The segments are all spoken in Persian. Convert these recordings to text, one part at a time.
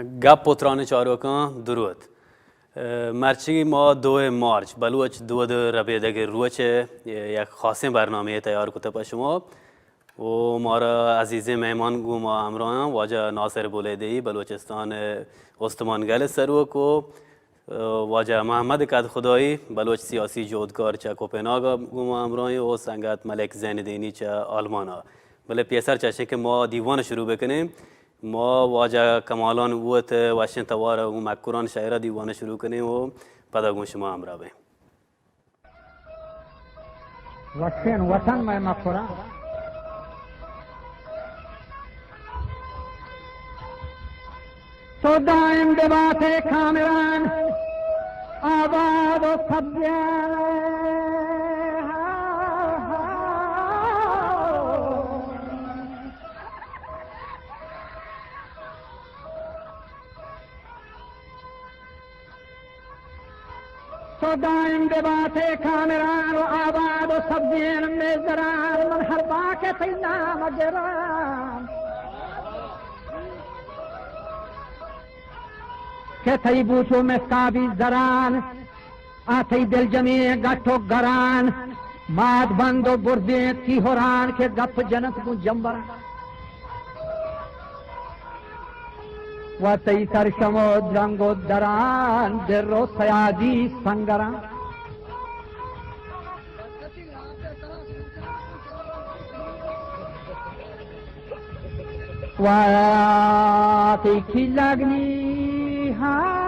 گپ پتران چاروکان درود مرچی ما 2 مارچ بلوچ 2 ربیع روچ یک خاص برنامه تیار کته با شما و ما را عزیز مهمان گو ما همراهان واجه ناصر بولیدهی بلوچستان استمانگل سروک و واجه محمد کد خدایی بلوچ سیاسی جودکار چه کوپنهاگ گو ما همراهی و سنگت ملک زیندینی چه آلمانا بله پیسر چشه که ما دیوان شروع بکنیم ما واجه کمالان ووت واشن توار و مکران شاعر دیوانه شروع کنیم و پداگون شما همراه بیم وطن میں مکران تو دائم ببات کامران آباد و سبزیان تو دائم ببات کامران و آباد و سبزین میں زران من ہر باک سینا مجران کہ تھی بوچو مسکابی زران آتی دل جمی گٹو گران ماد بند و بردین کی ہوران کہ گپ جنت کو جمبران و تی سرشم و درنگ و دران در و سیادی سنگران و تی کی لگنی ها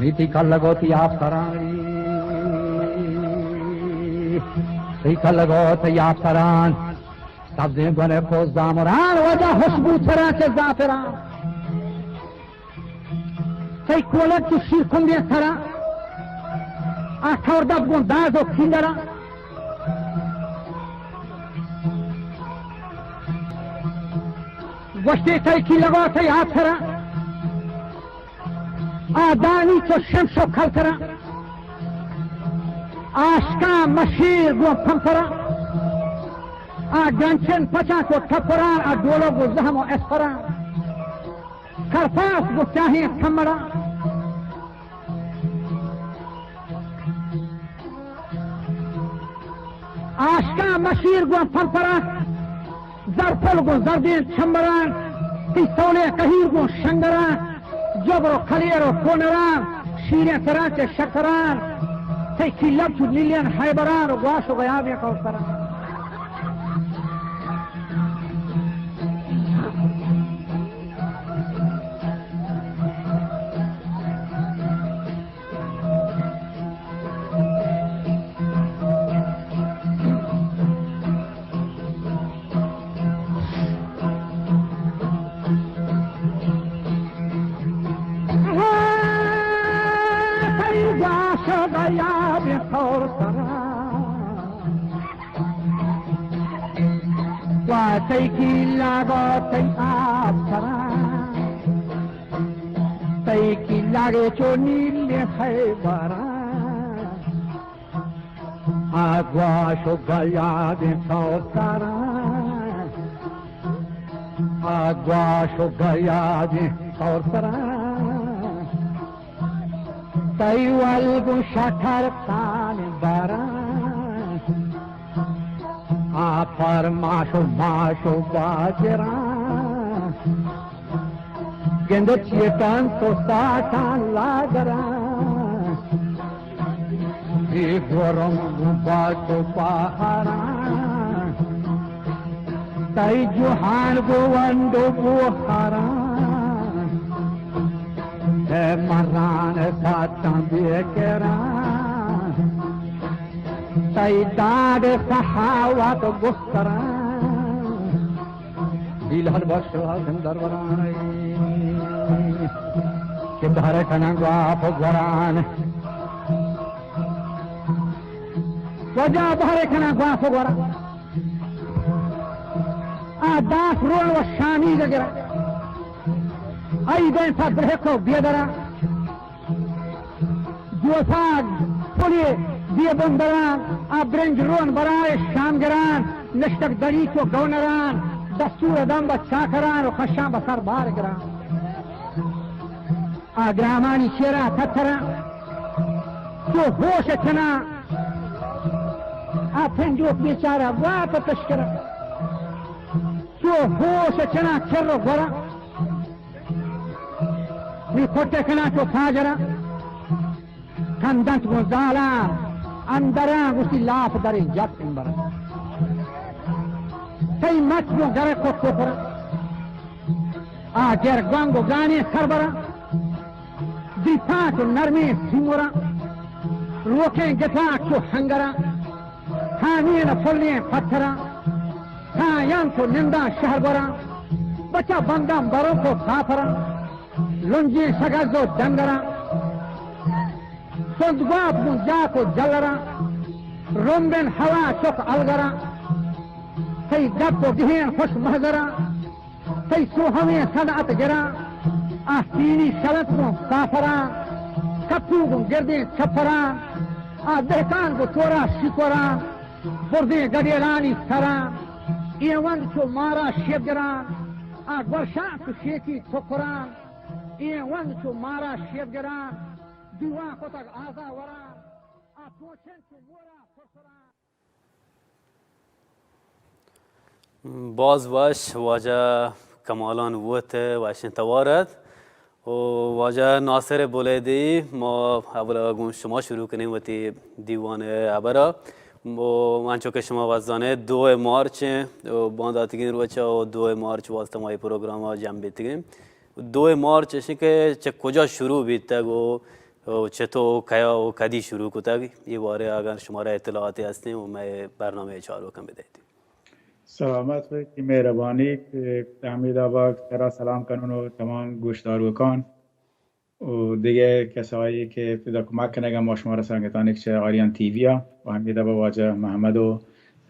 नीति का लगोती आप सरानी नीति का लगोती आप सरान सब्ज़े बने पोस दामरान वजह खुशबू सरा से जाफरान सही कोलक की शीर खुंदे सरा आठौर दब गुण दाजो खिंदरा वस्ते सही की लगोती आप सरा آدانی تو شمس و کلترا آشکا مشیر گو پمپرا گنچن پچا کو تپران دولو گو زهم و اسفران کرپاس گو چاہی کمرا آشکا مشیر گو پمپرا زرپل گو زردین چمبران پیستوله کهیر گو شنگران جبر و خلیر و کونران شیرین سرانچ شکران تیکی لب چود لیلین حیبران و گواش و غیابی کوسران تیکی لاغو تی آب سران تیکی لاغے چو نیل خیبران آگواش و گلیاد سورسران آگواش و گلیاد سورسران تی والگو شکر تان بران آفر ماشو باجران گند چیتان تو ساتان لاغران ای گورم باتو پاهران تای جوهان گوندو بوهران ای مران ساتان بیکران تای داد صحاوات گستران دیل هر باشو گندر وران که داره کنن گواف وران وجا داره کنن گواف وران آداس رول و شانی گرا ای دین صدره کو بیدرا جوساگ پلی بیابندران برنج رون برای شامگران نشتک دریک و گونران دستور دم به چاکران و خشام به سر بارگران گرامانی چیرا تتران تو هوش چنا پنجوک بیچاره واپ تشکرا تو هوش چنا چر رو گرا می پوٹے کنا تو فاجرا کندنت گزالا اندران اسی لاف در جات انبرا تی مچو گره کو کوپرا جرگانگو گانی سربرا دیپات نرمی سیمورا روکیں گتا چو ہنگرا حامین فلین پتھرا سایان کو نندا شہر برا بچا بندم برو کو کافرا لنجی سگزو دنگرا صدقات من جاکو جلرا رنبن ہوا چک الگرا تی گپ و گہین خوش محضرا تی سوہمیں صدعت گرا آستینی شلط من کافرا کپو گن گردیں چھپرا دہکان کو چورا شکورا بردیں گدیرانی سرا ایوان چو مارا شیبگران گرشان کو شیکی ٹھکران ایوان چو مارا شیبگران دیوان کو تک آزا وران پوچھن چو مورا ٹھکران باز واش واجه کمالان ووت واشن توارد و واجه ناصر بولیدی ما اول شما شروع کنیم وتی دیوان عبرا و منچو که شما وزانه 2 مارچ بانداتگین روچه و 2 مارچ واسطه مای پروگرام جمع بیتگیم 2 مارچ اشی که چه کجا شروع بیتگ و چطور کیا و کدی شروع کتگ یہ باره اگر شما را اطلاعاتی هستیم و میں برنامه چهارو کم بدهید. سلامت باشید مهربانی حمید آبا ترا سلام کنون و تمام گوشداروکان و دیگه کسایی که ابتدا کمک کنگم ما شما را سنگتان که آریان تیویا و حمید آبا واجه محمد و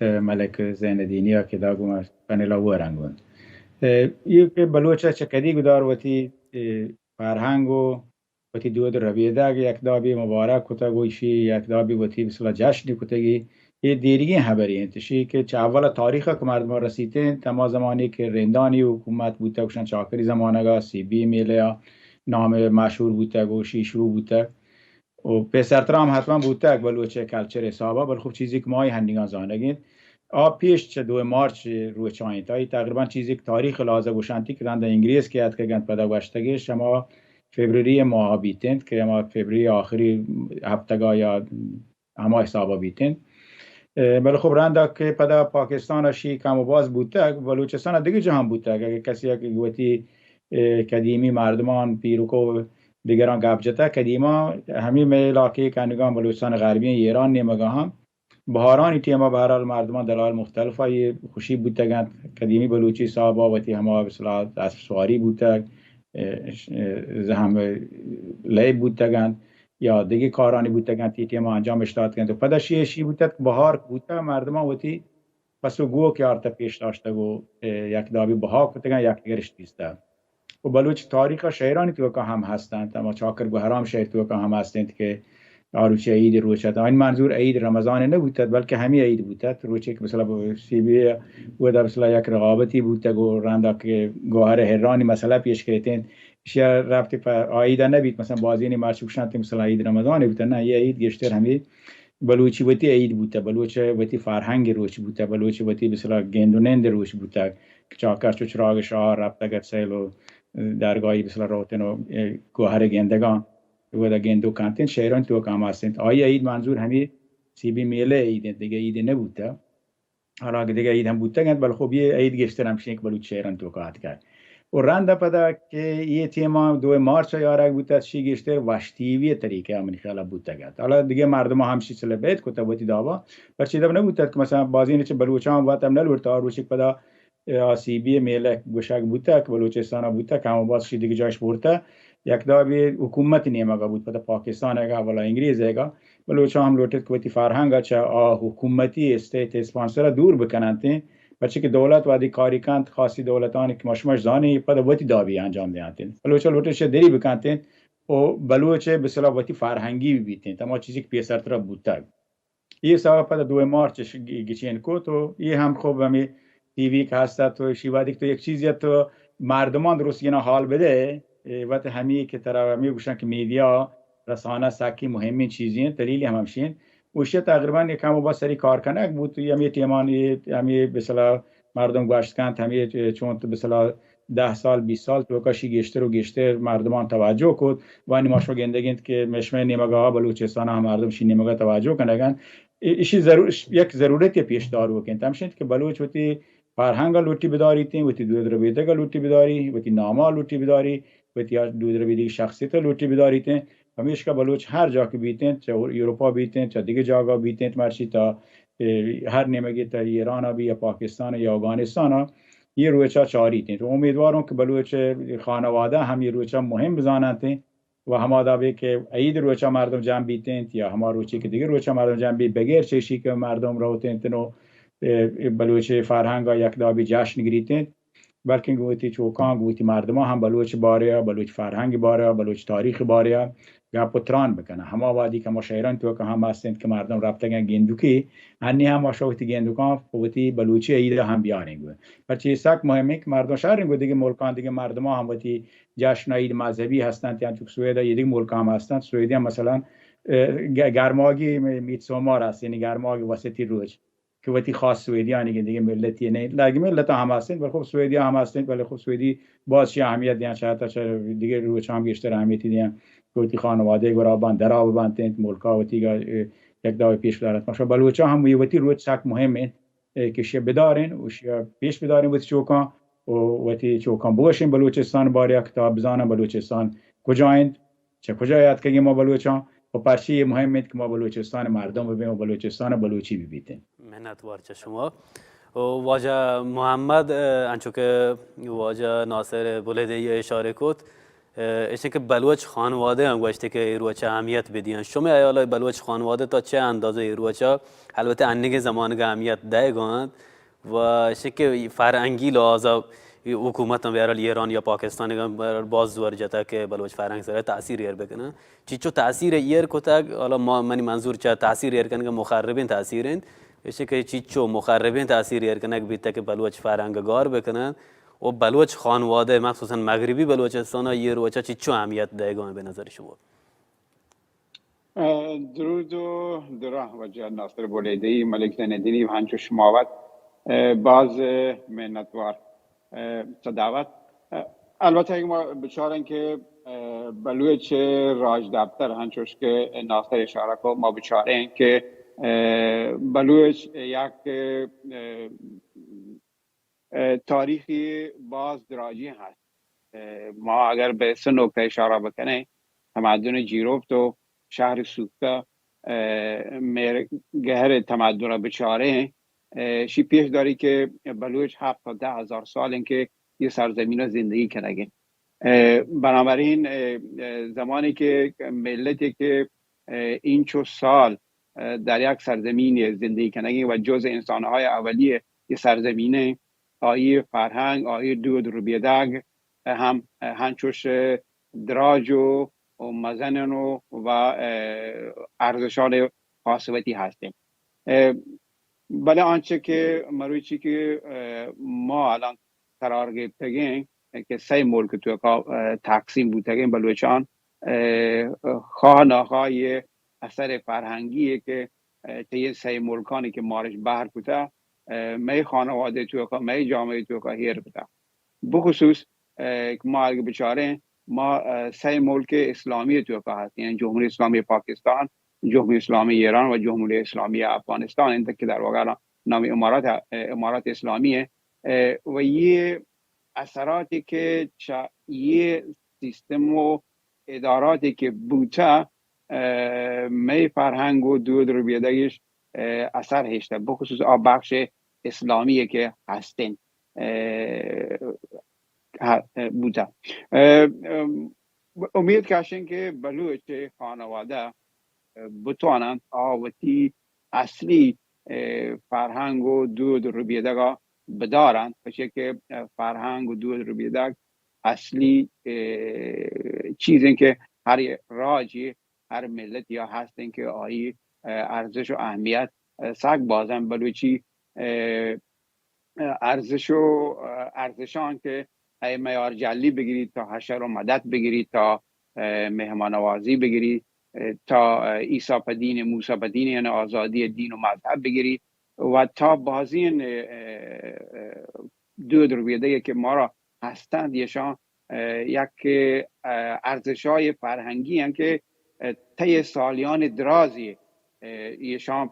ملک زیندینی ها که داگو پنیلا و رنگون یہ که بلوچه چکدی گدار وتی فرهنگ و وتی دود ربیده یک دابی مبارک کتگویشی یک دابی وتی بسلا جشنی کتگی یہ دیرگی خبری انتشی که چه اول تاریخ که مردم رسیدن تمام زمانی که رندانی حکومت بوده کشن چاکری زمانه سی بی میله نام مشهور بوده و شیشرو بوده و پسرترام حتما بوده بلوچه کلچر حسابه بل خوب چیزی که ماهی هندیگان زانگین پیش چه 2 مارچ روی چاینتایی تقریبا چیزی که تاریخ لازم گوشنتی که رنده انگلیس که یاد که گند پدا گوشتگی شما فبروری ماه بیتند که ما فبروری آخری هفتگاه یا همه حسابا بیتند بله خب رنده که پدا پاکستان شی کم و باز بوده بلوچستان دیگه جهان بوده اگه کسی که گویی قدیمی مردمان پیروکو دیگران گبجته قدیما همین علاقه کنگان بلوچستان غربی ایران نیمگاه هم بهارانی تیما به هر حال مردمان دلال مختلفه خوشی بوده قدیمی بلوچی صاحبا وتی همه بسلا اسب سواری بوده هم لیب بوده یا دیگه کارانی بوده تی ما انجامش داد و پدشی شی بوده بهار بوده مردمان وتی پسو گو که آرتا پیش داشته و یک دابی بها بوده یک گرشت بیسته و بلوچ تاریخ شهرانی تو که هم هستند اما چاکر گوهرام شهر تو که هم هستند که آروچه عید روچه این منظور عید رمضان نبوده بلکه همه عید بوده روچه که مثلا سی بی بوده مثلا یک رقابتی بوده گو رنده که گوهر هرانی مثلا پیش کردن شیا رفتی پر عید نبید مثلا بازی مارچوشانتی مثلا عید رمضان بوده نه یه عید گشتر همه بلوچی وتی عید بوده بلوچه وتی فرهنگ روچ بوده بلوچی وتی مثلا گندونند روچ بوده چاکر چو چراغ شاه رفته گت سیلو درگاهی مثلا روتن و گوهر گندگان و دا گندو کانتین شهران تو کام هستند آیا عید منظور همین سی بی میله عید دیگه عید نبوده حالا دیگه عید هم بوده گند بل خب یه عید گشتر هم شینک بلوچ شهران تو کات کرد و رنده پدا که یه تیما 2 مارچ یارک بوده شی گشتر واشتیوی طریقه امنی خیلی بوده گند حالا دیگه مردم همشی سلبیت کتابتی داوا پرچیده نبوده که مثلا بازی نیچه بلوچان واتم نلورتا روشک پدا سی میله گوشک بوده که بلوچستان بوده که هم باز دیگه جایش برده یک دابی حکومت نیمگا بود پدا پاکستان اگه ولا انگلیس اگه بلوچا هم لوٹت کوتی فرهنگ چه حکومتی استیت اسپانسر دور بکنند بچه که دولت وادی کاری کند خاصی دولتانی که مشمش زانی پدا وتی دابی انجام دیانتین بلوچا لوٹت شه دری بکنند و بلوچ به صلاحی فرهنگی بیتین تمام چیزی که پیسر طرف بودتگ یه سال بعد 2 مارچش گیچین کو تو یه هم خوب همی تیوی که هست تو شیوادی تو یک چیزی تو مردمان درست اینا حال بده وقت همی که طرف همی گوشن که میدیا رسانه سکی مهمین چیزی دلیلی هم همشین وشه تقریبا یکم با سری کار کنک بود همی تیمان همی به صلاح مردم گشت کند همی چون به صلاح 10 سال 20 سال تو کاشی گشتر و گشتر مردمان توجه کد و این ماشو گندگیند که مشمه نیمگاه بلوچستان هم مردم شی نیمگاه توجه کنگن ایشی یک ضرورت پیش دار وکن تمشید که بلوچ وتی فرهنگ لوٹی بداری تین وتی دو دربیده کا لوٹی بداری وتی ناما لوٹی بداری وتی دو دربیده شخصیت لوٹی بداری تین همیشه که بلوچ هر جا که بیتین چه اروپا بیتین چه دیگه جاگا بیتین مرشی تا هر نیمگی تا ایران بی یا پاکستان یا افغانستان یه روچا چاری تین تو امیدوارم که بلوچ خانواده هم یه روچا مهم بزنند و هما داوی که عید روچا مردم جمع بیتین یا هما روچی که دیگه روچا مردم جمع بی بغیر چشی که مردم روتین تنو بلوچ فرهنگ یک دابی جشن گریتین بلکه گویتی چوکان گویتی مردم هم بلوچ باره بلوچ فرهنگ باره بلوچ تاریخ باره یا پتران بکنه هما وادی که مشاعران تو که هم هستند که مردم رفتگن گندوکی هنی هم مشاوتی گندوکان فوتی بلوچی عید هم بیارین پرچه سک مهمه که مردم شهرین دیگه ملکان دیگه مردم هم وقتی جشن عید مذهبی هستند یعنی تو سوئد دیگه ملک هم هستند سوئدی هم مثلا گرماگی میتسومار است یعنی گرماگی وسطی روز که وقتی خاص سوئدیانی که دیگه ملتی نه لگی ملت هم هستند ولی خب سوئدی هم هستند ولی خب سوئدی باز چه اهمیت دیان شاید دیگه روز هم بیشتر اهمیتی دیان گویی خانواده گرابان درآب بانتند ملکا وقتی یک داوی پیش دارد ماشا بلوچا هم وقتی روز سک مهمه که شه بدارین و شه پیش بدارین وقتی چوکان و وقتی چوکان باشین بلوچستان باری کتاب بزنن بلوچستان کجایند چه کجایت که ما بلوچان و پرچی مهمه که ما بلوچستان مردم ببینیم و بلوچستان بلوچی ببینیم منتوار چه شما واجه محمد انچو که واجه ناصر بلده اشاره کد ایشه که بلوچ خانواده هم گوشته که ایروچه اهمیت بدین شما ایالای بلوچ خانواده تا چه اندازه ایروچه البته انگه زمانگه اهمیت ده گاند و ایشه که فرهنگی لحاظا حکومت هم بیارال ایران یا پاکستان هم باز زور جتا که بلوچ فرهنگ سره تاثیر ایر بکنه چیچو تاثیر ایر کتاگ حالا ما منی منظور چه تاثیر ایر کنه مخربین تاثیرین ایشه که چیچو مخربین تاثیر ایر کنه بیت که بلوچ فرهنگ گار بکنن و بلوچ خانواده مخصوصا مغربی بلوچستان ها یه روچه چیچو اهمیت دهگان به نظر شما؟ درود و دراه و جان ناصر بولیدهی ملک زندینی و هنچو شماوت باز منتوار دعوت البته اگه ما بچارن که بلوچ راج دفتر هنچوش که ناصر اشاره کو ما بچارن که بلوچ یک تاریخی باز دراجی هست ما اگر به سه نکته اشاره بکنه تمدن جیروفت و شهر سوخته گهر تمدن بچاره شی پیش داری که بلوچ 7 تا 10 هزار سال این که یه سرزمین رو زندگی کنگه بنابراین زمانی که ملتی که این چو سال در یک سرزمین زندگی کنگه و جز انسانهای اولیه یه سرزمینه آیه فرهنگ آیه دود رو بیدگ هم هنچوش دراج و مزنن و ارزشان خاصوتی هستیم بله آنچه که مرویچی که ما الان قرار گرفتگیم که 3 ملک تو تقسیم بودگیم بلوچان خواه نخواه اثر فرهنگیه که طی 3 ملکانی که مارش بحر بوده می خانواده تو می جامعه تو هیر بوده بخصوص ما اگه بچاره ما 3 ملک اسلامی تو هست یعنی جمهوری اسلامی پاکستان جمهوری اسلامی ایران و جمهوری اسلامی افغانستان این که در واقع نام امارات اسلامیه و یه اثراتی که یه سیستم و اداراتی که بوده می فرهنگ و دود رو بیادگیش اثر هشته بخصوص بخش اسلامی که هستین بوده امید کشین که بلوچ خانواده بتوانند آوتی اصلی فرهنگ و دود رو بیادگا بدارند بشه که فرهنگ و دود رو بیادگ اصلی چیزی که هر راجی هر ملت یا هستن که آیی ارزش و اهمیت سگ بازن بلوچی ارزشان که معیار جلی بگیرید تا حشر و مدد بگیرید تا مهمان نوازی بگیرید تا عیسی پدین موسی پدین یعنی آزادی دین و مذهب بگیرید و تا بازی دو درویده که ما را هستند یشان یک ارزش‌های فرهنگی هستند که طی سالیان درازی یشان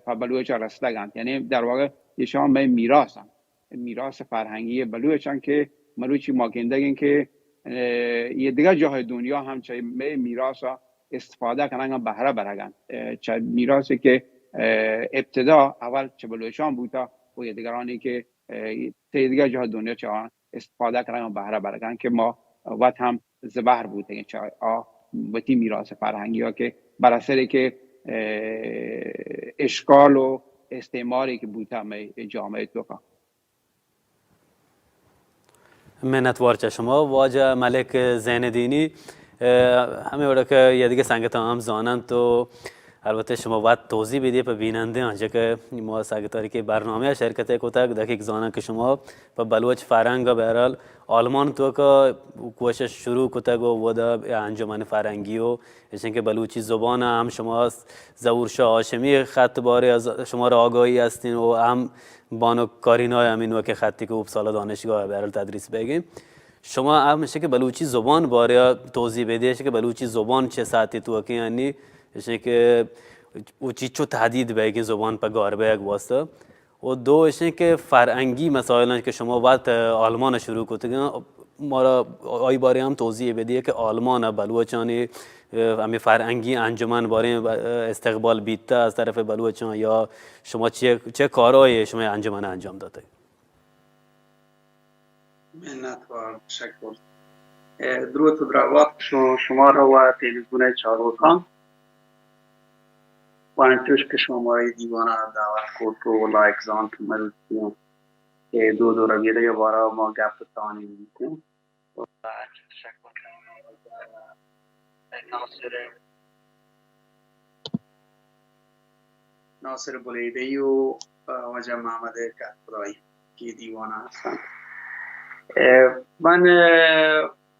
په بلوچ رسیدگند، یعنی در واقع یشان میراث فرهنگی بلوچن که ملوچی ماکندگن که یه دیگه جای دنیا هم چه میراث استفاده کنن بهره برگن، چه میراثی که ابتدا اول چه بلوچان بوده و یه دیگرانی که تی دیگه جای دنیا چه استفاده کنن بهره برگن که ما وقت هم زبر بوده چه وقتی میراث فرهنگی ها که بر اثری که اشکال و استعماری که بوده جامعه توکا. منتوار چه شما واجه ملک زیندینی همه وقت که یه دیگه سنگت هم زانن تو البته شما باید توضیح بدید به بیننده آنجا که ما ساگتاری که برنامه شرکت کوتاه دقیق زانن که شما به بلوچ فرهنگ بهرال آلمان تو که کوشش شروع کوتاه و ودا انجمن فرهنگی و ایشون که بلوچی زبان هم شما ظهورشاه هاشمی خط باره از شما را آگاهی هستین و هم بانو کارینای همین که خطی که اوبسالا دانشگاه بهرال تدریس بگیم شما هم میشه که بلوچی زبان باره توضیح بدید که بلوچی زبان چه ساعتی تو که یعنی ایشون که او چیچو تهدید بگین زبان پر گاربه یک واسطه و دو ایشون که فرهنگی مسائل که شما وقت آلمان شروع کردین ما را آی باره هم توضیح بدید که آلمان بلوچانی همی فرهنگی انجمن باره استقبال بیته از طرف بلوچان یا شما چه کارهای شما انجمن انجام داده؟ منتوار تشکر. درود و دعوت شما را و تلویزیون چهارراه و انتوش که شماره دیوانه دعوت کرد و لایک زان که مروچیم که دو رویده یا بارا ما گفت تانی میکنیم و تشکر ناصر بلیدهی و وجه محمد کتبرایی که دیوانه هستن. من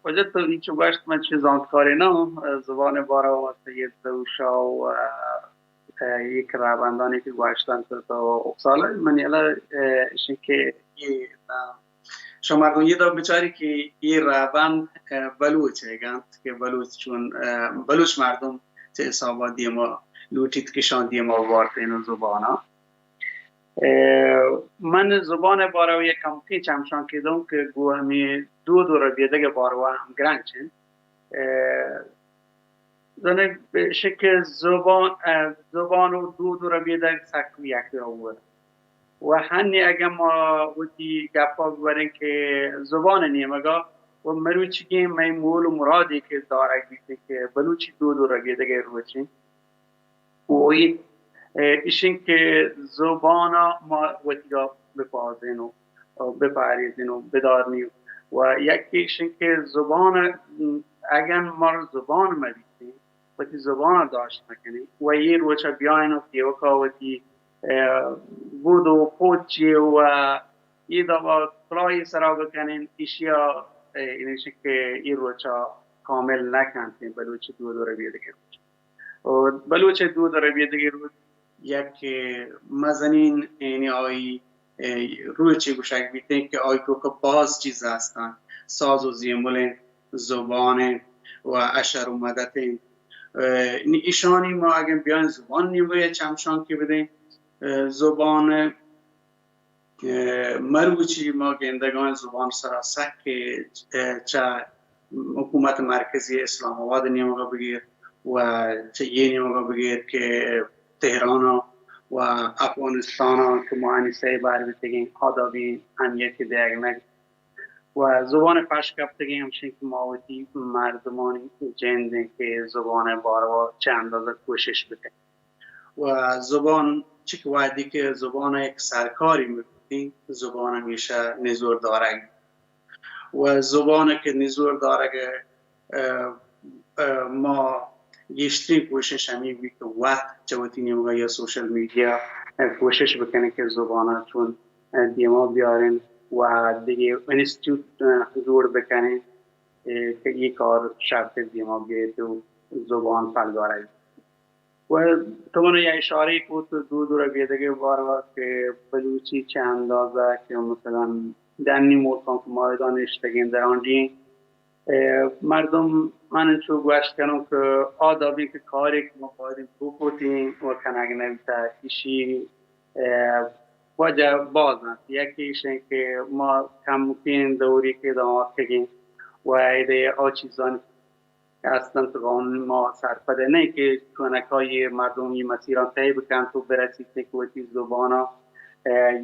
وجه تو ایچو گشت من چه زانتکاری نم زبان بارا و سید زوشا و یک رابندانی که گوشتن تا اقصاله من یلا ایشون که شما مردم دا بچاری که یه رابند بلوچه گند که بلوچ چون بلوچ مردم چه حسابا دیما لوٹیت کشان دیما وارتین و زبانا من زبان بارو یک کمتی چمشان کدوم که گو همی دو رو بیدگ بارو هم گرنگ چند زنه شکل زبان و دو رو بیدگ سکو یکی رو بود و هنی اگه ما وقتی گپا ببرین که زبان نیمگا و مروچی که مول و مرادی که داره بیده که بلوچی دو رو بیدگ رو چین و ایشین که زبان ما وقتی بپازین و بپاریزین و بدارنیم و یکی ایشین که زبان اگر ما زبان مبیدیم وقتی زبان داشت مکنیم و یه روچه بیاین و تیوکا وقتی بود و پوچی و یه دوا کلای سرا بکنین ایشیا اینیشه که این روچه کامل نکنیم بلوچ دو رو بیدگی و بلوچ دو رو بیدگی رو یک مزنین یعنی آی روی چی گوشک بیتن که آی که باز چیز هستن ساز و زیمول زبان و اشر و مدتین ایشانی ما اگر بیان زبان نیمه چمشان که بدین زبان مروچی ما گندگان زبان سراسک که چه حکومت مرکزی اسلام آباد نیمه بگیر و چه یه نیمه بگیر که تهران و افغانستان که ما انیسه بار بتگیم آدابی همیتی دیگنگ و زبان پشکفتگی همچنین که ماوتی مردمانی جندن که زبان باروا چه اندازه کوشش بده و زبان چی که وعدی که زبان یک سرکاری میکنی زبان همیشه نزور دارگ و زبان که نزور دارگ ما گشتی کوشش همی بی که وقت جواتی نیمگاه یا سوشل میدیا کوشش بکنه که زبانه چون دیما بیارن و دیگه انستیتوت جور بکنه که یک کار شرط دیما بیاید و زبان پلگاره و تو یه اشاره بود دو رو بیادگه بار که بلوچی چه اندازه که مثلا دنی مورکان که ما دانشتگین در آنجی مردم من چو گوشت کنم که آدابی که کاری که ما باید بکنیم و کنگ نویتا ایشی وجه باز هست یکیش این که ما کمکین دوری که داماد کگیم و ایده آچیزان اصلا تو قانون ما سرپده نه که کنکای مردمی مسیران تایی بکن تو برسید نکوتی زبانا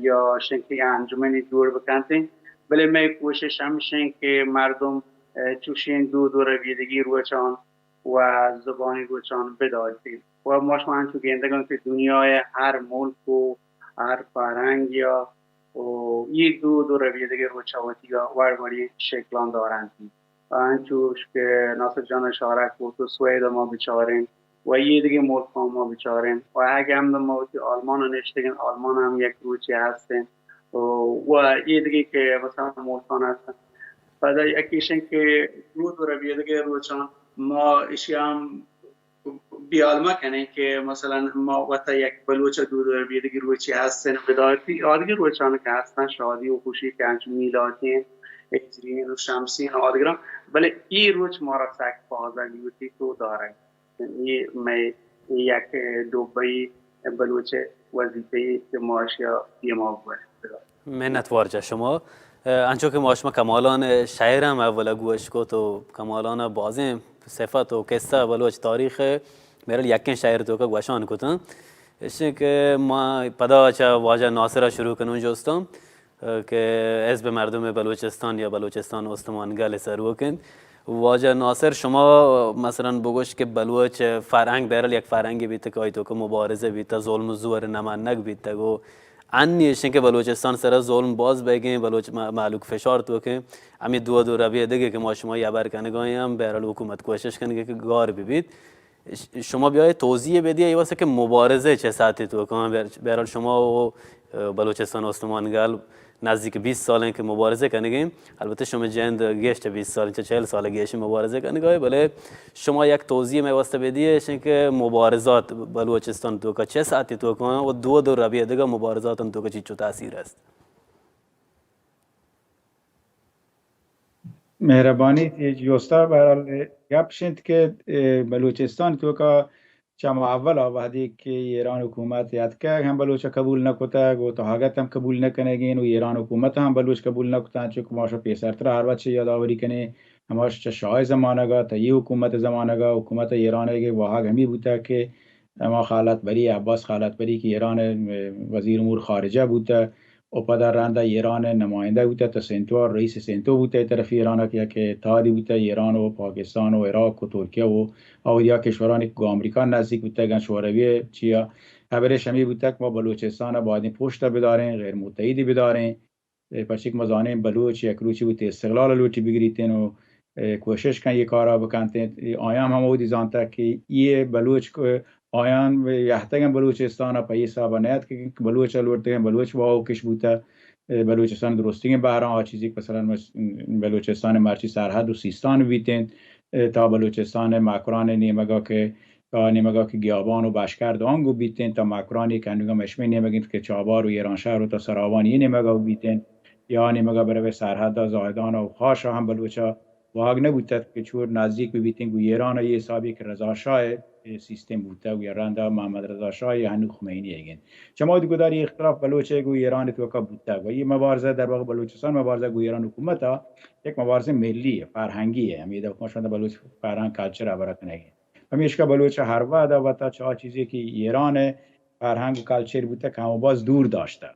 یا شنکی انجمنی دور بکنتین ولی می کوشش همیشه که مردم چوشین دو رویدگی روچان و زبانی روچان بدارید و ما چون گندگان که دنیای هر ملک و هر فرهنگ یا یک دو رویدگی روچاوتی یا وردی شکلان دارند انچوش که ناصر جان اشاره کرد تو سوئد ما بیچاریم و یه دیگه ملک ما بیچاریم و اگه هم ما آلمان نشتگن آلمان هم یک روچی هستن و یه دیگه که مثلا ملکان هستن بعد یکیشن که رو رویدگی روچان ما اشی هم بیالما کنه که مثلا ما وقتا یک بلوچ دو رویدگی روچی هستن بدایتی آدگی روچان که هستن شادی و خوشی که انچون میلادین اجرین و شمسین و آدگرام ولی این روچ ما را سک بازنگیوتی تو داره می یک دوبایی بلوچ وظیفه که ماشیا دیما بود منت وارجه شما انچو که ماشما کمالان شاعرم اولا گوش کو تو کمالان بازیم صفت و قصه بلوچ تاریخ میرل یکن شاعر تو که گوشان کتن اشی که ما پدا چه واجه ناصر شروع کنون جستم که حزب مردم بلوچستان یا بلوچستان استوانگل سرو کند واجه ناصر شما مثلا بگوش که بلوچ فرهنگ بیرل یک فرهنگی بیته که تو که مبارزه بیته ظلم و زور نمانک بیته گو انیش که بلوچستان سر ظلم باز بگیم بلوچ معلوک فشار تو که امی دو رویه دیگه که ما شما یه برکنگاهی هم بیرل حکومت کوشش کنه که گار ببید شما بیاید توضیح بدی ای واسه که مبارزه چه ساعتی تو که بیرل شما و بلوچستان استوانگل نزدیک 20 ساله که مبارزه کنگیم البته شما جند گشت 20 سال چه 40 سال گشت مبارزه کنگای بله شما یک توضیح می واسطه بدیه که مبارزات بلوچستان تو که چه ساعتی تو که و دو رویه دیگه مبارزات تو که چی تاثیر است مهربانی جوستا برال گپ شد که بلوچستان تو که چما اول آبادی که ایران حکومت یاد که هم بلوچ قبول نکوتا گو تو حاجت هم قبول نکنگین و ایران حکومت هم بلوچ قبول نکوتا چون که ماشو پیسرتر هر وقت یادآوری کنه هماش چه شاه زمانه گا تا یه حکومت زمانه گا حکومت ایران که واقعا همی بوده که ما خالت بری عباس خالت بری که ایران وزیر امور خارجه بوده و پدر رنده ایران نماینده بوده تا سنتور رئیس سنتو بوده طرف ایران که اتحادی بوده ایران و پاکستان و عراق و ترکیه و اولیا کشورانی که آمریکا نزدیک بوده گن شوروی چیا خبرش همی بوده که ما بلوچستان باید پشت بداریم غیر متحدی بداریم پس ما زانیم بلوچ یک روچی بوده استقلال لوچی بگیریتین و کوشش کن یک کارا بکنتین آیام هم بودی زانتا که یه بلوچ آیان یحتاجن بلوچستان پای حساب نیاد که بلوچ لورتن بلوچ واو کش بوده بلوچستان درستی بهران چیزی مثلا بلوچستان مرچی سرحد و سیستان بیتن تا بلوچستان مکران نیمگا که گیابان و بشکرد آنگو بیتن تا مکرانی که نگاه مشمی نیمگین که چابار و ایران شهر و تا سراوانی نیمگا بیتن یا نیمگا بره سرحد زاهدان و خاش هم بلوچا واگ نبوده که چور نزدیک بیتن گو ایران یه حسابی که رضا شاه سیستم بوده و ایران محمد رضا شاه یا هنو خمینی اگین چما دیگه داری اختلاف بلوچه گو ایران تو کا بوده و این مبارزه در واقع بلوچستان مبارزه گو ایران حکومت ها یک مبارزه ملی فرهنگی ہے امید ما شده بلوچ فرهنگ کلچر عبارت نگین همیشه که بلوچ هر وعده و تا چه چیزی که ایران فرهنگ و کلچر بوده که هم باز دور داشته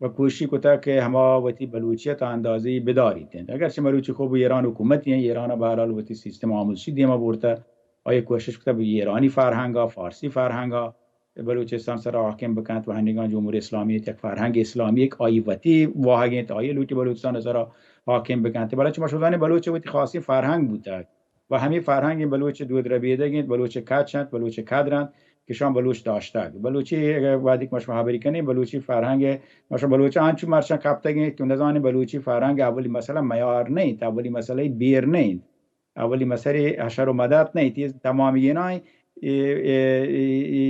و کوشش کتا که همه وقتی بلوچیت اندازه‌ای بدارید اگر چه بلوچ خوب ایران حکومتی ایران به هر حال وقتی سیستم آموزشی دیما برده آیا کوشش کتا به ایرانی فرهنگا فارسی فرهنگا بلوچستان سر حاکم بکند و هندگان جمهوری اسلامی یک فرهنگ اسلامی یک آیوتی واهگین آیه لوتی بلوچستان سر حاکم بکند برای چه شدن بلوچ وقتی خاصی فرهنگ بوده و همین فرهنگ بلوچ دود ربیدگین بلوچ کچند بلوچ کدرند که شان بلوچ داشته بلوچی وادی مش محبری کنی بلوچی فرهنگ مش بلوچ آنچو مرشان کاپتگی که نزانی بلوچی فرهنگ اولی مثلا معیار نیست اولی مسئله بیر نیست اولی مسئله حشر و مدد نیست تمامی اینای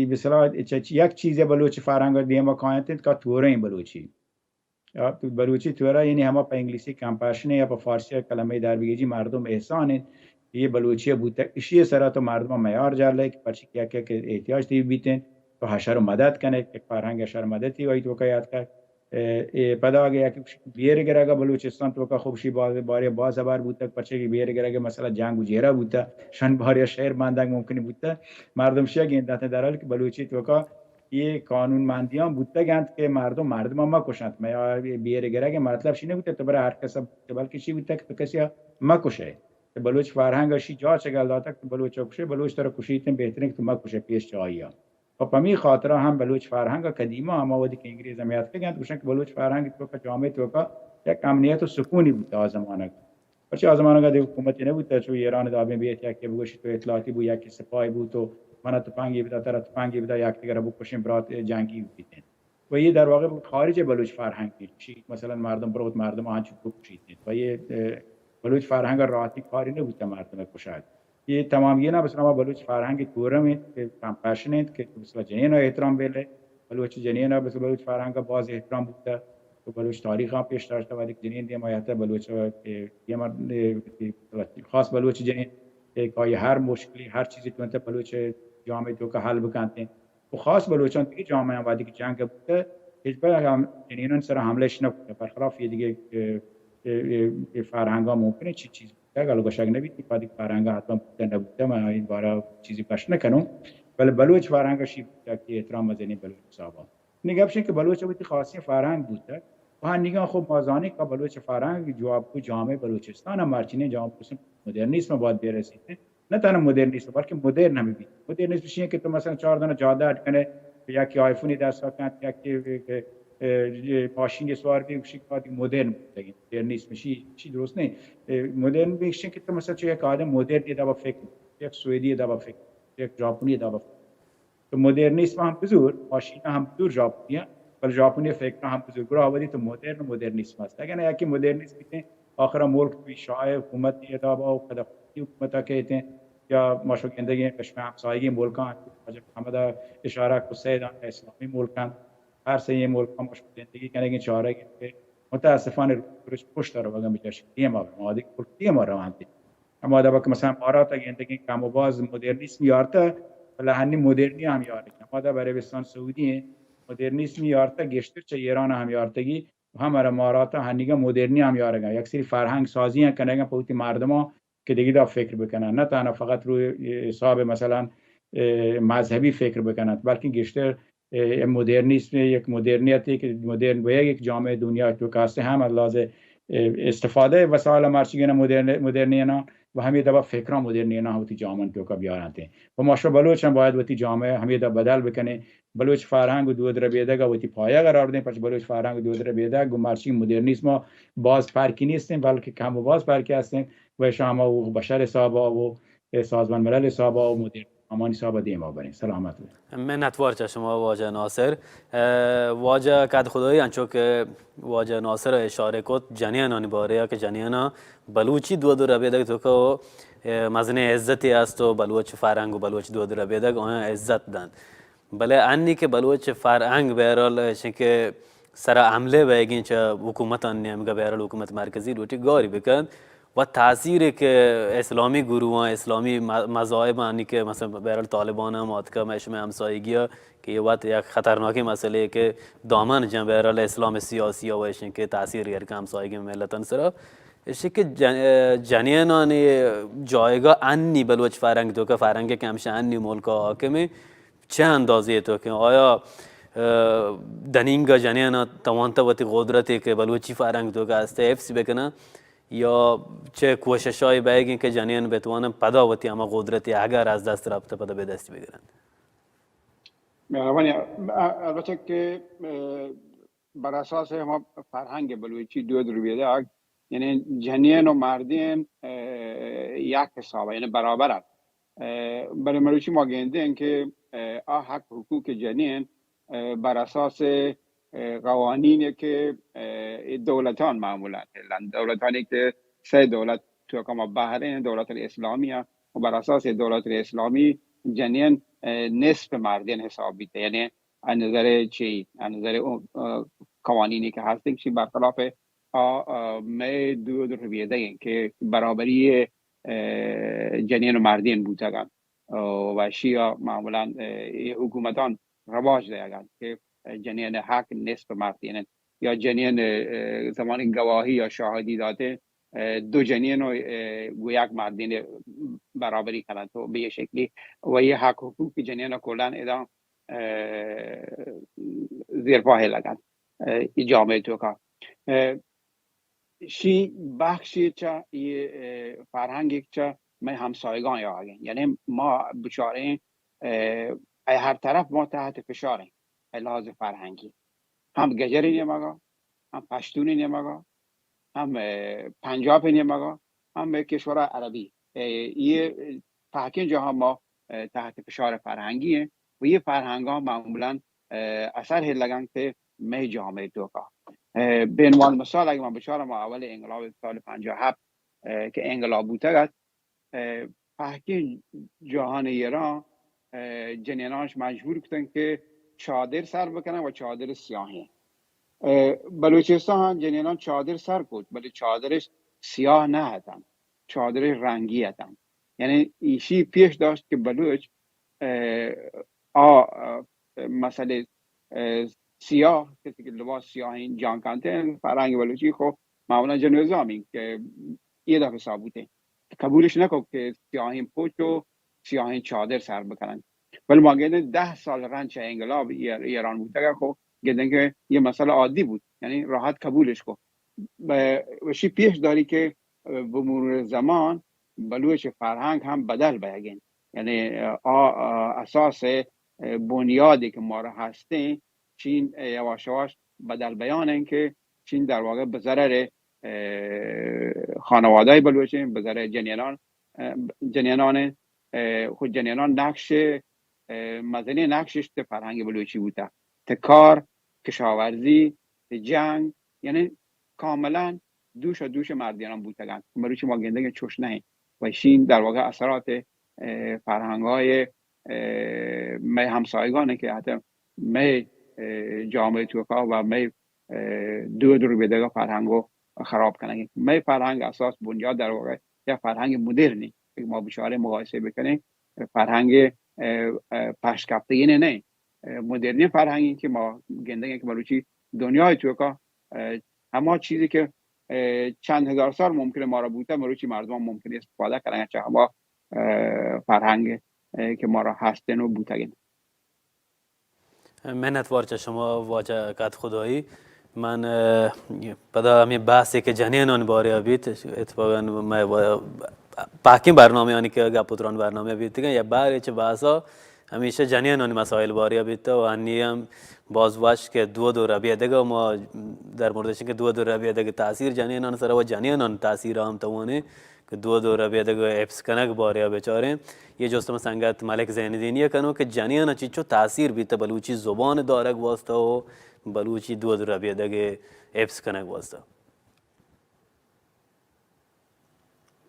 بسیار یک چیز بلوچ فرهنگ دیما کانتید که توره این بلوچی بلوچی توره یعنی همه په انگلیسی کمپاشنه یا په فارسی کلمه در بگیجی مردم احسانه ये बलूची बूता इसी सरा तो मर्द में मैार जाल है कि पर्ची क्या क्या के एहतियाज थी बीते तो हशर मदद कने एक फारहंग हशर मदद थी वही तो का याद का पता आ गया कि बियर गिरा का बलूचिस्तान तो का खूबशी बारे बाज बार बूता पर्चे की बियर गिरा के मसला जंग गुजेरा बूता शन बार शहर बांधा मुमकिन बूता मर्दम शिया गेंदा थे दरअसल कि बलूची तो का ये कानून मानदियां बूता ज्ञात के मर्दों मर्द मम्मा कुशात मैं बियर गिरा के मतलब शी नहीं बूता तो बड़ा हर कसब बल्कि शी बूता तो कैसे मम्मा कुश है बलूच फारहंग अशी जा चगल दाता कि बलूच कुशे बलूच तरह कुशीते बेहतरीन कि तुम कुशे पेश चाहिए और पमी खातरा हम बलूच फारहंग कदीमा हम वदी के अंग्रेज अमियात के ज्ञान कुशन कि बलूच फारहंग तो का जामे तो का एक अमनियत और सुकून ही बता ज़माना का पर ज़माना का देखो हुकूमत ने बता जो ईरान दाबे भी है कि बुश तो इतलाती बु या कि सिपाही बु तो मना तो पांगी बता तरह तो पांगी बता या कि अगर बु कुशन बरात जंगी बीते वो ये दर वाक़ खारिज बलूच फारहंग की मसलन मर्दम बहुत मर्दम आज को कुशीते तो ये बलूच फारहंग राती खारी ने बूता मारते में कुशाद ये तमाम ये ना बस ना बलूच फारहंग की तोर में कंपैशनेट के बस जनीन और एहतराम बेले बलूच जनीन और बस बलूच फारहंग का बहुत एहतराम बूता तो बलूच तारीख़ आप पेश करता वाली जनीन दिया मायाता बलूच ये मर खास बलूच जनीन कोई हर मुश्किल हर चीज़ तो अंत बलूच जामे तो का हल बकाते हैं वो खास बलूचों की जामे आबादी की जंग का बूता इस पर हम जनीनों से हमले शनक पर खिलाफ ये दिए फारहंगा मुमकिन है चीज़ क्या गलो गशग नबी तिपादी फारहंगा आत्मा पुतन नबूता मैं इन बारा चीज़ प्रश्न करूं बल बलूच फारहंगा शी की एहतराम मज़नी बलूच साहब निगहशन के बलूच वो खासी फारहंग बूता वहाँ निगाह खूब मज़ानी का बलूच फारहंग जो आपको जामे बलूचिस्तान मार्चिने जाम कुछ मॉडर्निज्म बहुत बेर रसीते न ताना मॉडर्निज्म बल्कि मॉडर्न हमें भी मॉडर्निज्म शी के तो मसलन 4 दिन ज़्यादा अटकने या कि आईफोन 10 साल या कि ماشین سوار بی وشی کادی مدرن بودی مدرنیسم چی درست نه مدرن بیشتر که تو مثلا چه یک آدم مدرن دیده با فکر یک سوئدی دیده با فکر یک ژاپنی دیده با فکر تو مدرنیسم هم بزرگ ماشین هم بزرگ ژاپنیه ولی ژاپنی فکر هم بزرگ برای آوردی تو مدرنیسم است اگر نه یکی مدرنیسم بیته آخر ملک بیشای حکومت دیده با و خدمتی حکومت کهتے یا ماشو گندگی کشمه همسایگی ملکان محمد اشاره کو سیدان اسلامی ملکان هر سه یه ملک هم زندگی کنه چاره که متاسفانه روش پشت داره واقعا میشه دیگه ما مادی کلی ما رو انتی اما دا که مثلا مارات زندگی کم و باز مدرنیسم یارته ولی هنی مدرنی هم یاره اما دا برای عربستان سعودی مدرنیسم یارته گشتر چه ایران هم یارتگی هم مارات هنیگه مدرنی هم یاره یک سری فرهنگ سازی کنه پوتی مردما که دیگه دا فکر بکنن نه تنها فقط روی حساب مثلا مذهبی فکر بکنن بلکه گشتر مدرنیسم یک مدرنیتی که مدرن به یک جامعه دنیا تو کاسته هم از استفاده وسایل مارچینگ مدرنینا و همین دبا فکران مدرنینا ہوتی جامعه تو کا بیانات ہیں و ماشا بلوچ هم باید ہوتی جامعه همین دبا بدل بکنه بلوچ فرهنگ دود ربیده گا ہوتی پایه قرار دیں پس بلوچ فرهنگ دود ربیده گو مارچینگ مدرنیسم باز فرقی نیستن بلکه کم و باز فرقی هستن و شما و بشر حساب و سازمان ملل حساب و مدرن امانی صاحب دیما برین سلامت منت وارچ شما واجه ناصر واجه کد خدایی انچو که واجه ناصر اشاره کد جنیانانی باره که جنیانا بلوچی دو ربیدگ تو که مزنه عزتی است و بلوچ فرهنگ و بلوچ دو ربیدگ آن عزت دند بله انی که بلوچ فرهنگ بیرال که سر عمله بگین چه حکومت آنیم که بیرال حکومت مرکزی روتی گاری بکن و تاثیر که اسلامی گروهان اسلامی مذاهب آنی که مثلا برای طالبان هم آتکا مشمع همسایگی که یه وقت یک خطرناکی مسئله که دامن جنب برای اسلام سیاسی و ایشون که تاثیر گر که همسایگی ملتان سرا ایشون که جنیانان جایگاه انی بلوچ فرهنگ تو که فرهنگ که همشه انی ملک حاکمه چه اندازه تو که آیا دنینگا جنیانا توانتا وقتی قدرتی که بلوچی فرهنگ تو که هسته حفظ بکنه یا چه کوششایی بگین که جنین بتوانن پداوتی اما قدرتی اگر از دست رفته پدا به دست بگیرن مهربانی البته که بر اساس ما فرهنگ بلوچی دو رویده یعنی جنین و مردین یک حساب، یعنی برابر. برای مروچی ما گنده این که حق حقوق جنین بر اساس قوانینی که دولتان معمولا دولتانی که سه دولت تو کما بحرین دولت الاسلامی و بر اساس دولت الاسلامی جنین نصف مردین حساب بیده، یعنی از نظر چی؟ از نظر قوانینی که هستیم چی برخلاف می دو رویده که برابری جنین و مردین بودگن و شیعه معمولا حکومتان رواج دیگن که جنین حق نصف مردین یا جنین زمان گواهی یا شاهدی داده دو جنین و یک مردین برابری کنند تو به شکلی و یه حق حقوق جنین کلن ادام زیر پاه لگن جامعه تو که شی بخشی چه فرهنگی چه ما همسایگان یا آگین، یعنی ما بچاره هر طرف ما تحت فشاریم لحاظ فرهنگی، هم گجری نیمگا، هم پشتونی نیمگا، هم پنجاب نیمگا، هم کشور عربی. یه فاکین جهان ما تحت فشار فرهنگیه و یه فرهنگ ها معمولا اثر هلگن که می جامعه دوکا. به عنوان مثال اگه من بچارم اول انقلاب سال 57 که انقلاب بوده فاکین جهان ایران جنینانش مجبور کردن که چادر سر بکنن و چادر سیاهی. بلوچستان جنینان چادر سر کرد ولی چادرش سیاه نه هستن، چادر رنگی هستن. یعنی ایشی پیش داشت که بلوچ مسئله سیاه کسی که لباس سیاه این جان کنته فرهنگ بلوچی خب معمولا جنوزامی که یه دفعه ثابته قبولش نکن که سیاهین پوچ و سیاهین چادر سر بکنن. ولی ما گفتن 10 سال رنج انقلاب ایران بوده خب گفتن که یه مسئله عادی بود، یعنی راحت قبولش کن. و شی پیش داری که به مرور زمان بلوچ فرهنگ هم بدل بیگین، یعنی اساس بنیادی که ما را هستیم چین یواش یواش بدل بیانن که چین در واقع به ضرر خانواده بلوچین، به ضرر جنینان خود جنینان نقش مزنی نقشش te فرهنگ بلوچی بوده، te کار، کشاورزی، جنگ، یعنی کاملا دوش مردیان بودگن بلوچی ما گنده چوش نه و شین در واقع اثرات فرهنگ های می همسایگانه که حتی می جامعه توکا و می دو بیدگاه فرهنگو خراب کنن. می فرهنگ اساس بنیاد در واقع یا فرهنگ مدرنی که ما بچاره مقایسه بکنیم، فرهنگ پشکفتگی نه مدرنی فرهنگی که ما گنده که بلوچی دنیای توکا همه چیزی که چند هزار سال ممکنه ما را بوده بلوچی مردم ممکنه استفاده کنن چه همه فرهنگ که ما را هستن و بوتگین. منت وارچه شما واجه کت خدایی من پدا همی بحثی که جنینان باره بیت اتفاقا من پاکین برنامه آنی که گپوتران برنامه بیت دیگه یا باره چه بحثا همیشه جنینان مسائل باره بیت و انی هم بازواش که دو ربیه دیگه ما در موردش که دو ربیه دیگه تاثیر جنینان سر و جنینان تاثیر هم توانه که دو ربیه دیگه اپس کنه باره بیچاره یه جستم سنگت ملک زیندینیه کنو که جنین چی چو تاثیر بیت بلوچی زبان دارک واسطه و بلوچی دو ربیه دیگه اپس کنه واسطه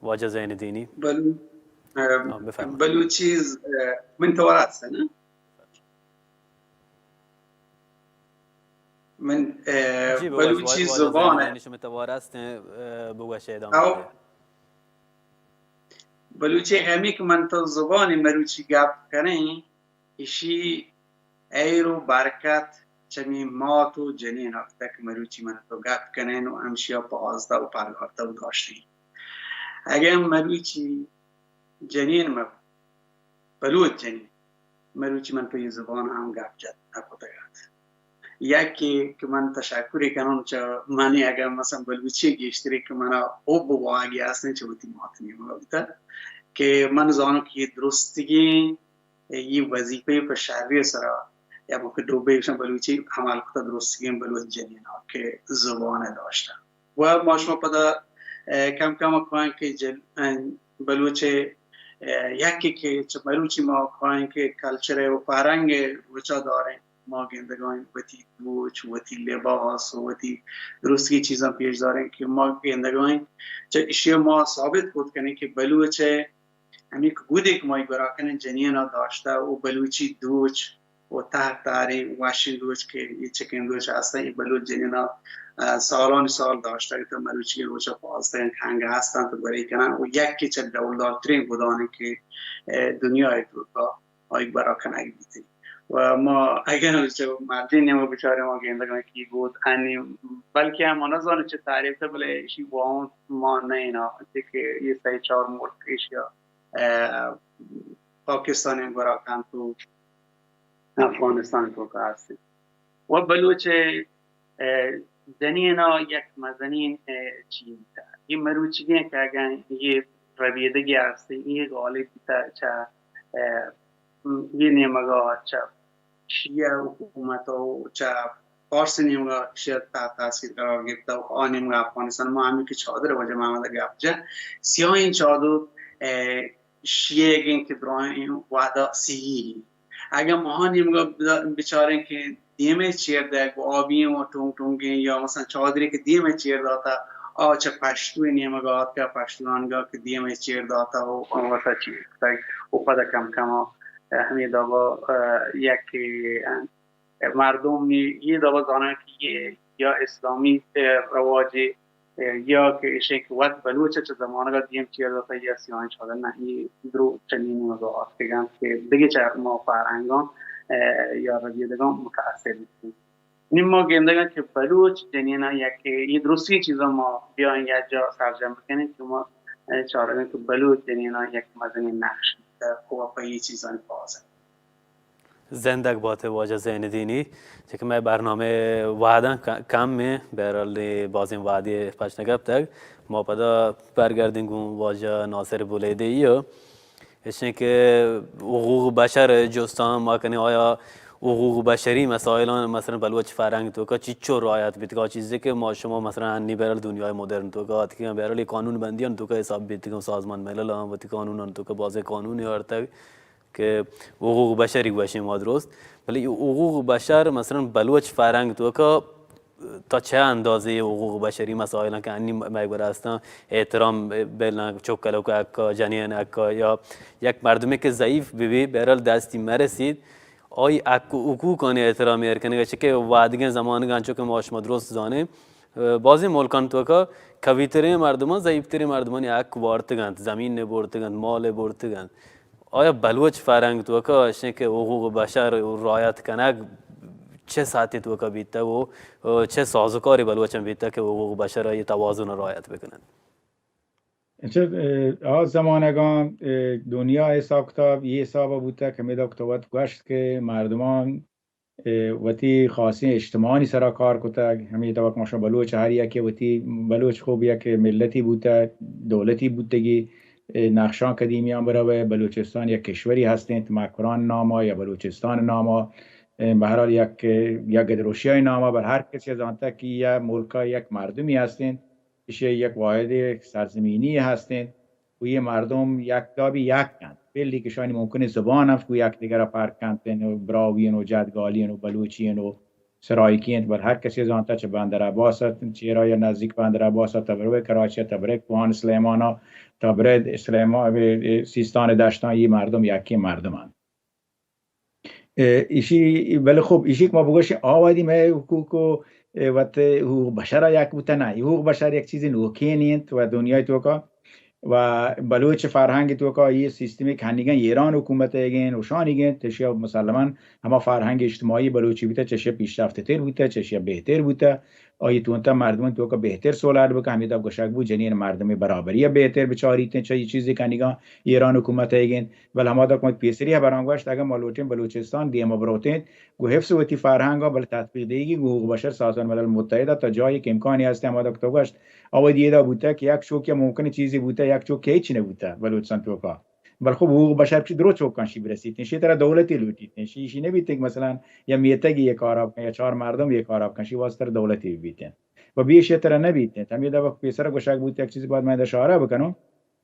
واجه زیندینی بلوچی من توارث نه من بلوچی زبانه نشون توارث بگوشه ادامه بلوچی همی که من تو زبان مروچی گپ کنه ایشی ایرو برکت چمی مات و جنین هفته که مروچی من تو گپ کنه و همشیا پازده و پرگارده و داشتی اگه مروچی جنین مب بلوچ جنین مروچی من پی زبان هم گپ جد نکوته گرد یکی که من تشکری کنم چه منی اگر مثلا بلوچی گیشتری که من او بواگی هستن چه بودی ماتنی مگویده که من زانو که درستگی یه وظیفه پشروی سرا یا موقع دوبهشن بلوچی عمل کتا درستگی بلوچ جنین ها که زبان داشتن و ما شما پدا کم کم کنن که بلوچ یکی که چه بلوچی ما خواهیم که کلچر و فرهنگ وچا داره ما گندگان وتی دوچ وتی لباس وتی درستی چیزا پیش داریم که ما گندگان چه اشیا ما ثابت بود کنه که بلوچ همین بوده که ما برا کنه جنینا داشته و بلوچی دوچ و تحت تاری واشین دوچ که یه چکن دوچ هسته این بلوچ جنینا سالان سال داشته که بلوچی روچه پاسته هنگ هستن تو برای کنن و یکی چه دولترین بودانه که دنیای ترکا آیک برا کنه بیتی و ما اگر مردین نمو بچاره ما گندگان کی بود انی بلکه هم نزانه چه تعریف تا بله ایشی با ما نه اینا که یه سه چهار ملک ایشیا پاکستانی برا کن تو افغانستان تو که هستی و بلوچ زنینا یک مزنین چی تا این مروچیگه که اگر یه ربیدگی هستی این غالب تا چه یه نیمگاه چه شیعه حکومت و چه فارس نیمگاه شیعه تاثیر قرار گرفته و آن نیمگاه افغانستان ما همی که چادر وجه محمد گفت سیاه این چادر شیعه گین که برای وعده سیگی اگر ما نیمگاه بیچاره که دیمه چیر ده و آبیم و تونگین یا مثلا چادری که دیمه چیر داتا چه پشتوی نیمگاه که پشتوانگاه که دیمه چیر داتا و واسه چیر و پدا کم کم همین دابا یک مردم یه دابا زانه که یا اسلامی رواجی یا که ایشه که وقت بلوچه چه زمانه که دیم چیر داتا یا سیاهن شده نه این درو چنین نیمگاه بگم که دیگه چه ما فرهنگان یا ربیدگان متاثر میشیم. نیم ما گندگان که بلوچ جنینا یه درستی چیزا ما بیاین یک جا سرجم بکنیم که ما چارگان که بلوچ جنینا یک مزنی نقش خواه پا یه چیزانی پازه زندگ باته واجه زین دینی که من برنامه وعدن کم می برای بازیم وعدی پچ نگب تک ما پدا برگردیم گون واجه ناصر بولیده ایو اشن که حقوق بشر جستان ما کنی آیا حقوق بشری مسائلان مثلا بلوچ فرهنگ تو کا چیچو رعایت بیت چیزی که ما شما مثلا انی برال دنیای مدرن تو کا که برال قانون بندیان تو کا حساب بیت که سازمان ملل هم و قانون تو کا باز قانونی ارتق که حقوق بشری باشه ما درست ولی حقوق بشر مثلا بلوچ فرهنگ تو کا تا چه اندازه حقوق بشری مسائل که انی مگبر هستن احترام بلن چوکلو که جنین اکا یا یک مردمی که ضعیف ببی برال دستی مرسید آی حقوق کنه احترام میکنه که وادگی زمان گانچو که ماش مدرس زانه بازی ملکان تو که کویتره مردمان ضعیفتره مردمان یک وارتگند زمین نبرتگند مال برتگند آیا بلوچ فرهنگ تو که اشن که حقوق بشر رعایت کنه چه ساعتی تو که بیته و چه سازوکاری بلوچم بیته که حقوق بشر یه توازن رعایت بکنن از زمانگان دنیا حساب کتاب یه حساب بوده که میده کتابت گوشت که مردمان وتی خاصی اجتماعی سرا کار کتا همین طبق ماشا بلوچ هر یکی وتی بلوچ خوب یک ملتی بوده دولتی بودگی نقشان قدیمیان برای بلوچستان یک کشوری هستند مکران ناما یا بلوچستان ناما به هر حال یک گدروشیای ناما بر هر کسی از آنتا که یک ملکا یک مردمی هستند یک واحد سرزمینی هستند و یه مردم یک دابی یک کند بلی که شاید ممکنه زبان هم که یک دیگر را فرق کندن و براوین و جدگالین و بلوچین و سرایکین بر هر کسی از آنتا چه بندر عباس چه رای نزدیک بندر عباس تا بره کراچی تا بره کوهان سلیمانا تا بره سیستان دشتان یه مردم یکی مردمان ایشی ولی خب ایشی که ما بگوش آوادی ما حقوق و حقوق بشر یک بوده نه حقوق بشر یک چیزی نوکی نیست و دنیای تو که و بلوچ فرهنگ تو که یه سیستمی که هنگان ایران حکومت ایگن و شانیگن تشیا مسلما اما فرهنگ اجتماعی بلوچی بوده چشه پیشرفته تر بوده چشه بهتر بوده آیه تو انت مردم تو که بهتر سولار بک همیدا گشک بود جنین مردم برابری بهتر بچاریتن چه چیزی که هنگان ایران حکومت ایگن ولی هم دا کومت پیسری برانگوشت اگه مالوچین بلوچستان دیما بروتین گو حفظ وتی فرهنگا بل تطبیق دیگی حقوق بشر سازمان ملل متحد تا جایی که امکانی هست هم دا تو گشت آوادی ایدا بوده که یک شوک ممکنه چیزی بوده یک چوک هیچ نبوده بلوچستان تو که بل خب حقوق بشر چی درو چوکانشی برسید نشی طرح دولتی لوتید نشی نبیته مثلا یا میتگی یک کاراب یا چهار مردم یک کاراب کنشی واسه دولتی بیتن و بیش طرح نبیته تمی دا وقت پیسر گوشک بود یک چیزی بعد من اشاره بکنم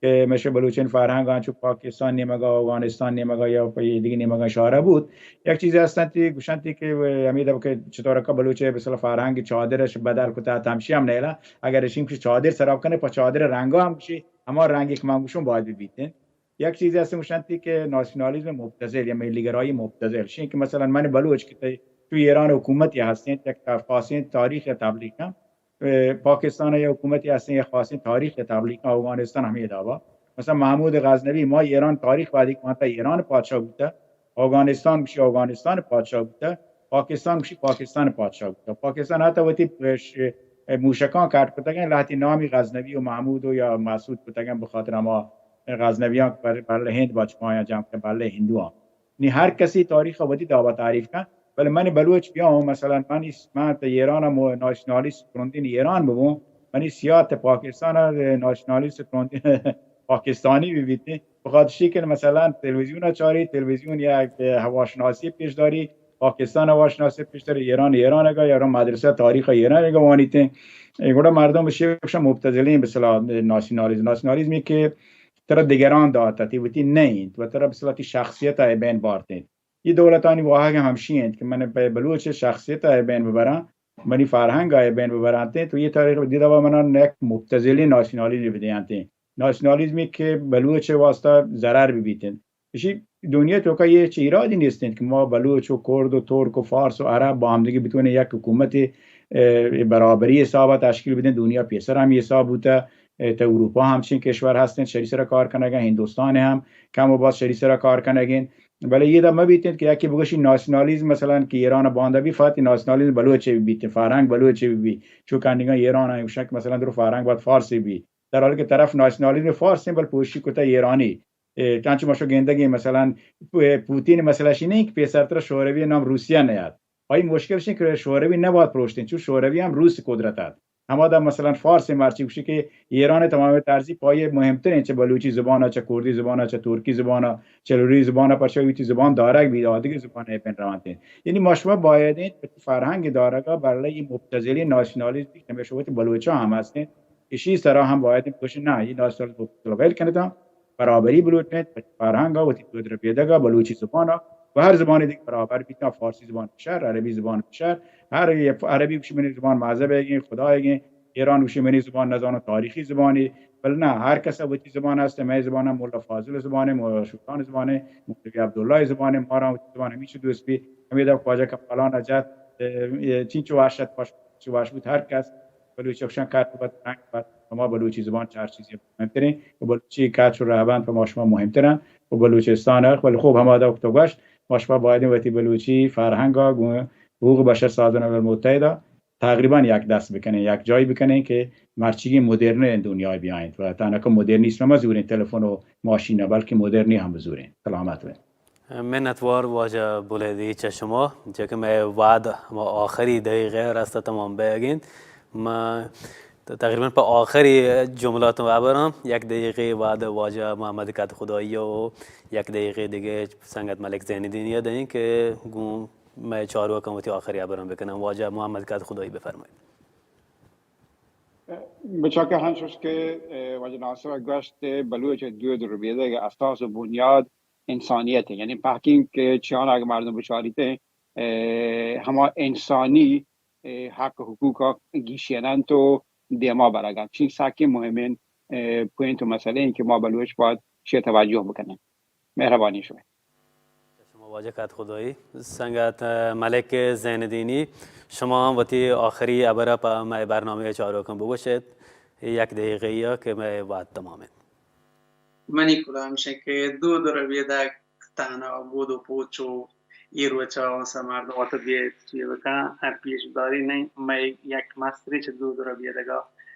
که مثل بلوچین فرهنگ آنچه پاکستان نیمگا افغانستان نیمگا یا دیگه نیمگا شهره بود یک چیزی هستند که گوشنتی که امید که چطور که بلوچه به اصطلاح فرهنگ چادرش بدل کتا تمشی هم نیلا اگر اشیم که چادر سراب کنه پا چادر رنگا هم بشی اما رنگی که من گوشون باید ببینید یک چیزی هست گوشنتی که ناسیونالیسم مبتذل یا ملیگرایی مبتذل شین که مثلا من بلوچ که تو ایران حکومتی هستین یک خاصین تاریخ تبلیغ هم پاکستان یا حکومتی هستن یا خاصین تاریخ تبلیغ افغانستان هم داوا مثلا محمود غزنوی ما ایران تاریخ بعدی که ایران پادشاه بوده افغانستان میشه افغانستان پادشاه بوده پاکستان میشه پاکستان پادشاه بوده پاکستان حتی وقتی موشکان کارت بتگن لحتی نامی غزنوی و محمود و یا مسعود بتگن به خاطر ما غزنویان برای هند باچمایا جمع که برای هندوان نی هر کسی تاریخ ودی داوا تعریف کن ولی من بلوچ بیام مثلا من ایران مو ناسیونالیست کردین ایران بگم من سیاست پاکستان ناسیونالیست کردین پاکستانی ببینید بخاطر که مثلا تلویزیون چاری تلویزیون یک هواشناسی پیش داری پاکستان هواشناسی پیش داری ایران اگه یا مدرسه تاریخ ایران اگه وانیته ایگودا مردم بشه مبتذلین به اصطلاح ناسیونالیسمی که ترا دیگران داتا تیوتی نه و ترا به اصطلاح شخصیت ای بین بارتین این دولتانی واقعا همشین که من به بلوچ شخصیت ای بین ببرم منی فرهنگ ای بین ببرم تو یه تاریخ دیده و من یک مبتذلی ناسیونالیسم بدیانتی ناسیونالیسمی که بلوچ واسطه ضرر ببینن بشی دنیا تو که یه چیز ایرادی نیستند که ما بلوچ و کرد و ترک و فارس و عرب با هم دیگه بتونه یک حکومت برابری حساب تشکیل بدن دنیا پیسر هم حساب بوده تا اروپا همچین کشور هستند شریک را کار کنگن هندوستان هم کم و باز شریک را کار کنگن ولی یه دم بیتید که یکی بگوشی ناسیونالیسم مثلا که ایران بانده بی فاتی ناسیونالیسم بلوچ بیت فرهنگ بلوچ بی چون کنگان ایران شک مثلا در فرهنگ باید فارسی بی در حالی که طرف ناسیونالیسم فارسی بل پوشی کتا ایرانی چنانچه ما شو گندگی مثلا پوتین مثلا اینه که پیسرتر شوروی نام روسیه نیاد های مشکلش اینه که شوروی نباید پروشتین چون شوروی هم روس قدرت هست اما در مثلا فارسی مرچی بشه که ایران تمام ترزی پای مهمترین چه بلوچی زبانه چه کردی زبانه چه ترکی زبانه چه لوری زبانه پرچویتی زبان دارک بیادی زبان اپن روانتین یعنی ما شما باید فرهنگ دارگا برای مبتذلی ناسیونالیسم که به شوت بلوچا هم هستین اشی سرا هم باید بشه نه این ناسیونالیسم ول کنه برابری بلوچ فرهنگ و تیتر پیداگا بلوچی زبانه و هر زبان دیگه برابر بیتنا فارسی زبان شهر عربی زبان شهر هر عربی بشه من زبان مذهب اگه خدا اگه ایران بشه من زبان نزان تاریخی زبانی ولی نه هر کس وقتی زبان است من زبانم مولا فاضل زبانه مولا سلطان زبانه مولوی عبدالله زبانه ما را زبان میشه دوست بی امید خواجه که فلان نجات چین چو واشت باش چو واش بود هر کس بلوچی اکشن کرد بعد ما بلوچی زبان چهار چیزی مهمترین و بلوچی کاچ و رهبند و شما مهمترین و بلوچستان ولی خوب هم آدم تو گشت ما باید وقتی بلوچی فرهنگ حقوق بشر سازمان ملل متحد تقریبا یک دست بکنه یک جای بکنه که مرچگی مدرن دنیا بیاین و تنها که مدرنیسم مزورین تلفن و ماشین بلکه مدرنی هم بزورین سلامت بین منتوار واجه بولیدی چه شما جا که من وعد ما آخری دقیقه رسته تمام بگین ما تقریبا په آخری جملات و عبارم یک دقیقه بعد واجه محمد کت خدایی و یک دقیقه دیگه سنگت ملک زیندینی دارین که گم من چهارو کموتی آخری عبارم بکنم واجه محمد کت خدایی بفرمایید بچه هنچوش که واجه ناصر گشت بلوچ دو ربیده که اساس و بنیاد انسانیت ہے یعنی پاکین که چیان اگر مردم بچاریته همه انسانی حق حقوق گیشینن تو دیما برگم چین ساکی مهمین پوینت و مسئله این که ما بلوچ باید شی توجه بکنیم مهربانی شما شما واجه کت خدایی سنگت ملک زیندینی شما هم وقتی آخری عباره پا ما برنامه چهارم بگوشید یک دقیقه یا که ما وعد تمامه منی کلا میشه که دو رویده تنها بود و پوچو ایروچا و سمردوات بیت چیه بکن پیش داری نه ما یک مستری چه دو رویده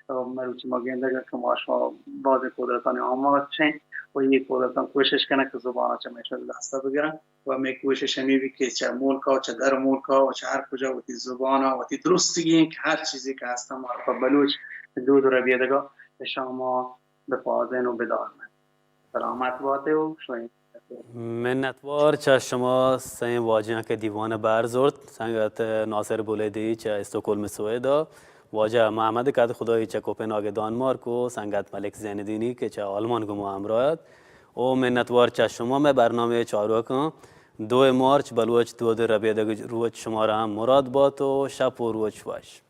مروچی ما گنده که ما شما باز قدرتان آماد چین و یک قدرتان کوشش کنه که زبانه چه میشه دسته بگیرن و می کوشش میبی که چه مولکا چه در مولکا و چه هر کجا و تی زبانه و تی درستگی که هر چیزی که هستم معرفه بلوچ دو رویده به شما بپازین و بدارن سلامت باته و شوین منتوار چه شما سین واجه که دیوان برزورد سنگت ناصر بولیدی چه استکهلم سوئد واجه محمد کد خدایی چه کوپنهاگ دانمارک و سنگت ملک زیندینی که چه آلمان گمو همراهت و منتوار چه شما میں برنامه چهارم 2 مارچ بلوچ 2 ربیع روز شما را هم مراد باد و شب و روز باش.